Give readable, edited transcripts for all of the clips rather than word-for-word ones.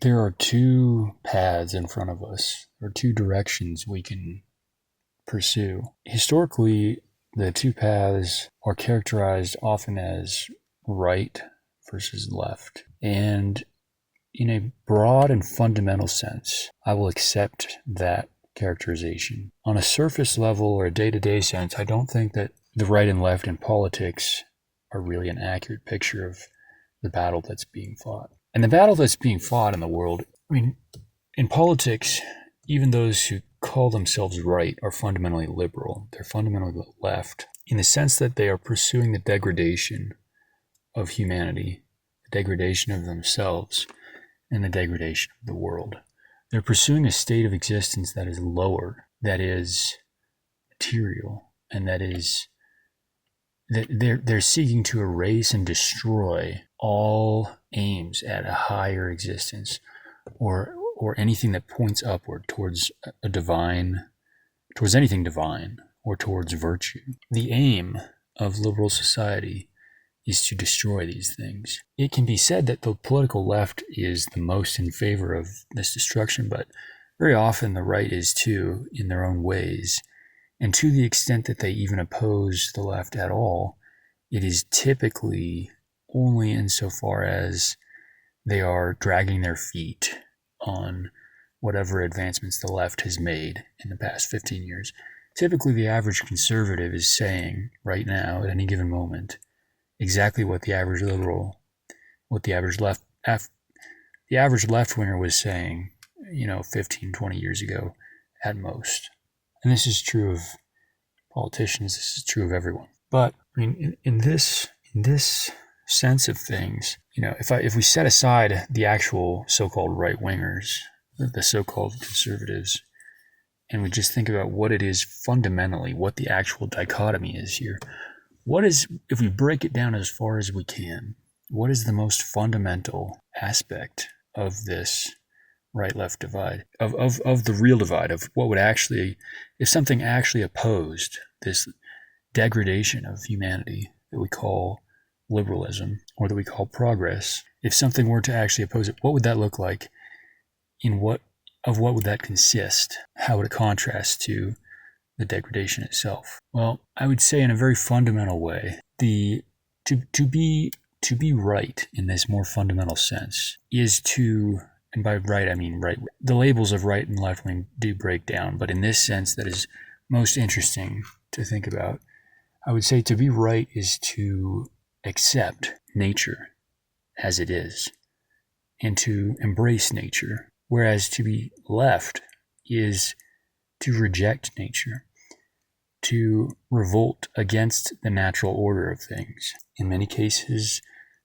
There are two paths in front of us, or two directions we can pursue. Historically, the two paths are characterized often as right versus left. And in a broad and fundamental sense, I will accept that characterization. On a surface level or a day-to-day sense, I don't think that the right and left in politics are really an accurate picture of the battle that's being fought. And the battle that's being fought in the world, in politics, even those who call themselves right are fundamentally liberal. They're fundamentally left in the sense that they are pursuing the degradation of humanity, the degradation of themselves, and the degradation of the world. They're pursuing a state of existence that is lower, that is material, and that they're seeking to erase and destroy all aims at a higher existence, or anything that points upward towards a divine, towards anything divine, or towards virtue. The aim of liberal society is to destroy these things. It can be said that the political left is the most in favor of this destruction, but very often the right is too, in their own ways. And to the extent that they even oppose the left at all, it is typically only insofar as they are dragging their feet on whatever advancements the left has made in the past 15 years. Typically, the average conservative is saying right now, at any given moment, exactly what the average liberal, what the average left winger was saying, 15, 20 years ago at most. And this is true of politicians, this is true of everyone. But in this sense of things, if we set aside the actual so-called right wingers, the so-called conservatives, and we just think about what it is fundamentally, what the actual dichotomy is here, what is, if we break it down as far as we can, what is the most fundamental aspect of this right-left divide, of the real divide, of what would actually, if something actually opposed this degradation of humanity that we call liberalism, or that we call progress, if something were to actually oppose it, what would that look like? What would that consist? How would it contrast to the degradation itself? Well, I would say in a very fundamental way, to be right in this more fundamental sense is to, and by right I mean right, the labels of right and left wing do break down, but in this sense that is most interesting to think about, I would say to be right is to accept nature as it is and to embrace nature, whereas to be left is to reject nature, to revolt against the natural order of things. In many cases,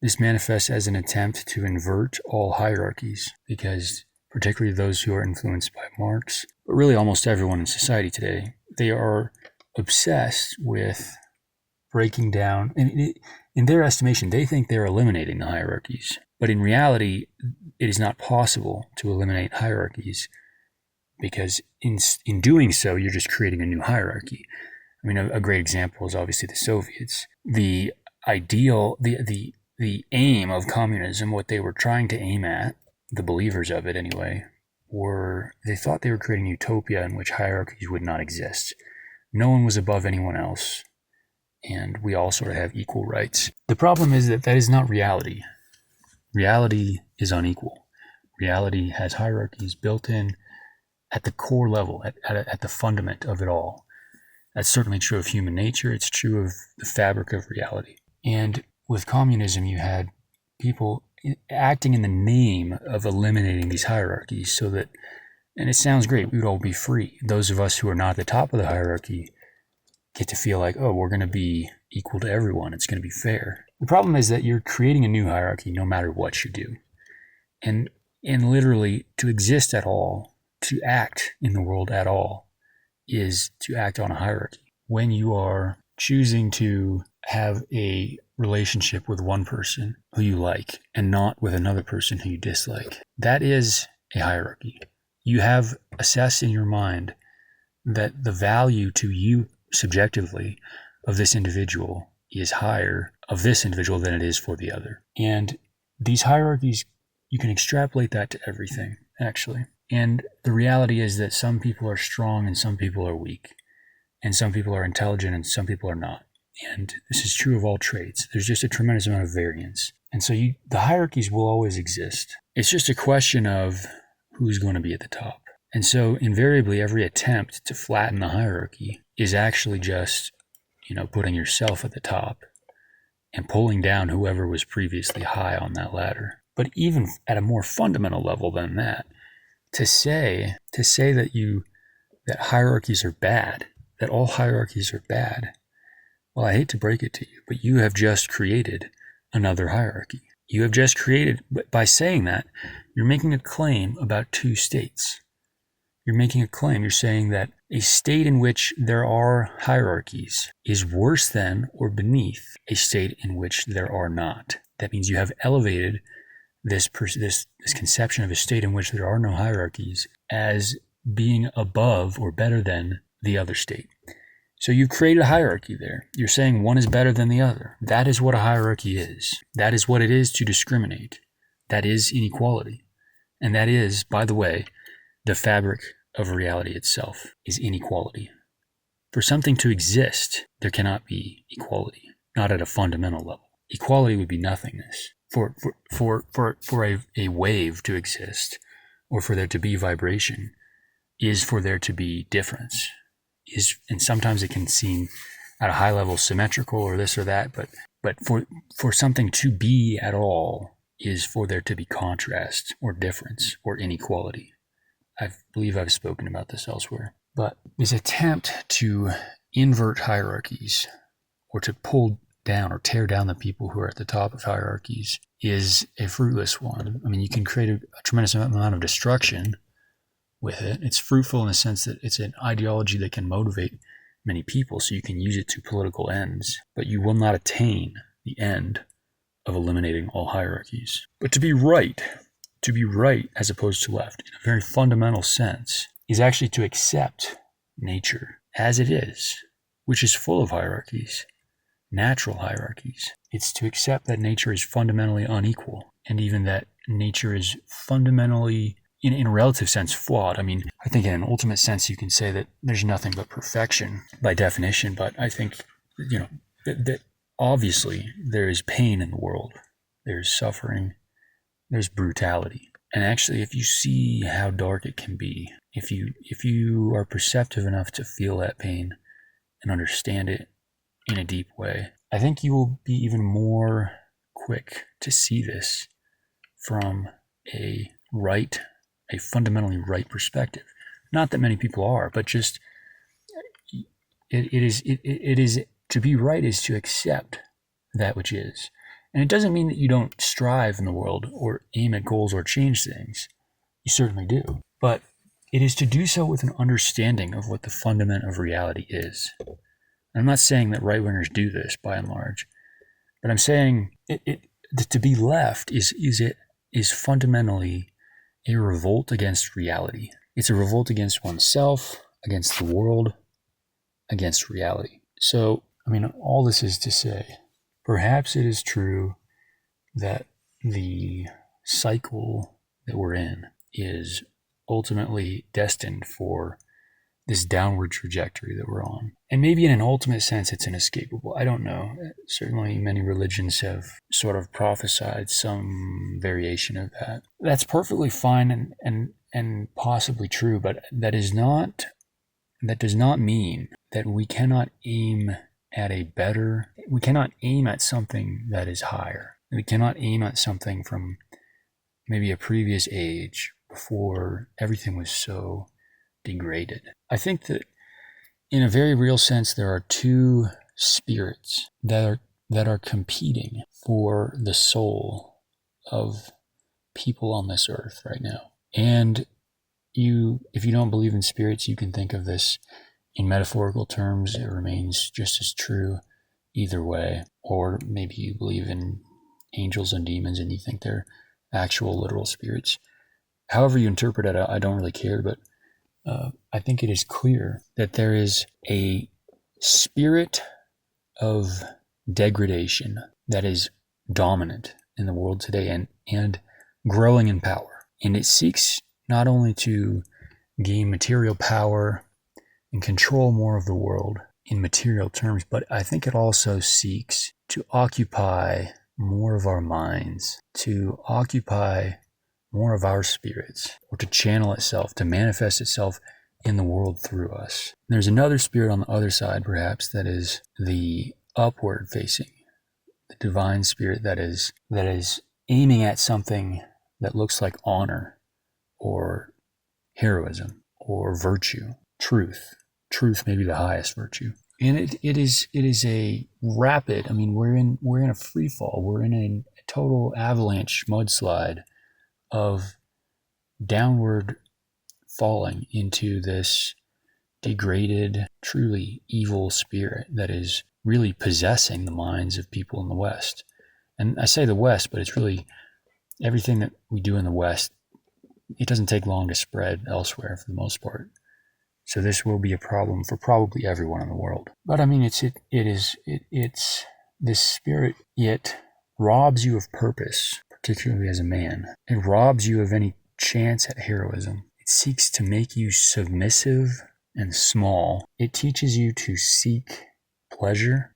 this manifests as an attempt to invert all hierarchies, because particularly those who are influenced by Marx, but really almost everyone in society today, they are obsessed with breaking down, and in their estimation, they think they're eliminating the hierarchies. But in reality, it is not possible to eliminate hierarchies, because in doing so, you're just creating a new hierarchy. A great example is obviously the Soviets. The ideal, the aim of communism, what they were trying to aim at, the believers of it anyway, they thought they were creating a utopia in which hierarchies would not exist. No one was above anyone else, and we all sort of have equal rights. The problem is that is not reality. Reality is unequal. Reality has hierarchies built in at the core level, at the fundament of it all. That's certainly true of human nature. It's true of the fabric of reality. And with communism, you had people acting in the name of eliminating these hierarchies so that, and it sounds great, we would all be free. Those of us who are not at the top of the hierarchy get to feel like, oh, we're going to be equal to everyone. It's going to be fair. The problem is that you're creating a new hierarchy no matter what you do. And literally, to exist at all, to act in the world at all, is to act on a hierarchy. When you are choosing to have a relationship with one person who you like and not with another person who you dislike, that is a hierarchy. You have assessed in your mind that the value to you subjectively of this individual is higher of this individual than it is for the other. And these hierarchies You can extrapolate that to everything, actually. And the reality is that some people are strong and some people are weak. And some people are intelligent and some people are not. And this is true of all traits. There's just a tremendous amount of variance. And so the hierarchies will always exist. It's just a question of who's going to be at the top. And so invariably every attempt to flatten the hierarchy is actually just, putting yourself at the top and pulling down whoever was previously high on that ladder. But even at a more fundamental level than that, to say that hierarchies are bad, that all hierarchies are bad, well, I hate to break it to you, but you have just created another hierarchy. You have just created, by saying that, you're making a claim about two states. You're making a claim. You're saying that a state in which there are hierarchies is worse than or beneath a state in which there are not. That means you have elevated this conception of a state in which there are no hierarchies as being above or better than the other state. So you've created a hierarchy there. You're saying one is better than the other. That is what a hierarchy is. That is what it is to discriminate. That is inequality. And that is, by the way, the fabric of reality itself is inequality. For something to exist, there cannot be equality, not at a fundamental level. Equality would be nothingness. For a wave to exist, or for there to be vibration, is for there to be difference. And sometimes it can seem at a high level symmetrical or this or that, but for something to be at all is for there to be contrast or difference or inequality. I believe I've spoken about this elsewhere. But this attempt to invert hierarchies or to pull down or tear down the people who are at the top of hierarchies is a fruitless one. I mean, you can create a tremendous amount of destruction with it. It's fruitful in the sense that it's an ideology that can motivate many people, so you can use it to political ends, but you will not attain the end of eliminating all hierarchies. But to be right as opposed to left, in a very fundamental sense, is actually to accept nature as it is, which is full of hierarchies, natural hierarchies. It's to accept that nature is fundamentally unequal, and even that nature is fundamentally, in a relative sense, flawed. I mean, I think in an ultimate sense, you can say that there's nothing but perfection by definition, but I think, that obviously there is pain in the world. There's suffering. There's brutality. And actually, if you see how dark it can be, if you are perceptive enough to feel that pain and understand it in a deep way, I think you will be even more quick to see this from a fundamentally right perspective. Not that many people are, but just it is to be right is to accept that which is. And it doesn't mean that you don't strive in the world or aim at goals or change things. You certainly do. But it is to do so with an understanding of what the fundament of reality is. And I'm not saying that right-wingers do this by and large, but I'm saying to be left is fundamentally a revolt against reality. It's a revolt against oneself, against the world, against reality. So, I mean, all this is to say, perhaps it is true that the cycle that we're in is ultimately destined for this downward trajectory that we're on. And maybe in an ultimate sense, it's inescapable. I don't know. Certainly many religions have sort of prophesied some variation of that. That's perfectly fine and possibly true, but that does not mean that we cannot aim at something that is higher. We cannot aim at something from maybe a previous age before everything was so degraded. I think that in a very real sense, there are two spirits that are competing for the soul of people on this earth right now. And if you don't believe in spirits, you can think of this in metaphorical terms. It remains just as true either way. Or maybe you believe in angels and demons and you think they're actual literal spirits. However you interpret it, I don't really care, but I think it is clear that there is a spirit of degradation that is dominant in the world today and growing in power. And it seeks not only to gain material power and control more of the world in material terms, but I think it also seeks to occupy more of our minds, to occupy more of our spirits, or to channel itself, to manifest itself in the world through us. There's another spirit on the other side, perhaps, that is the upward facing, the divine spirit that is aiming at something that looks like honor or heroism or virtue, truth. Truth may be the highest virtue. And it is a rapid, I mean, we're in a free fall. We're in a total avalanche mudslide of downward falling into this degraded, truly evil spirit that is really possessing the minds of people in the West. And I say the West, but it's really everything that we do in the West. It doesn't take long to spread elsewhere for the most part. So this will be a problem for probably everyone in the world. But I mean, it's this spirit, yet robs you of purpose, particularly as a man. It robs you of any chance at heroism. It seeks to make you submissive and small. It teaches you to seek pleasure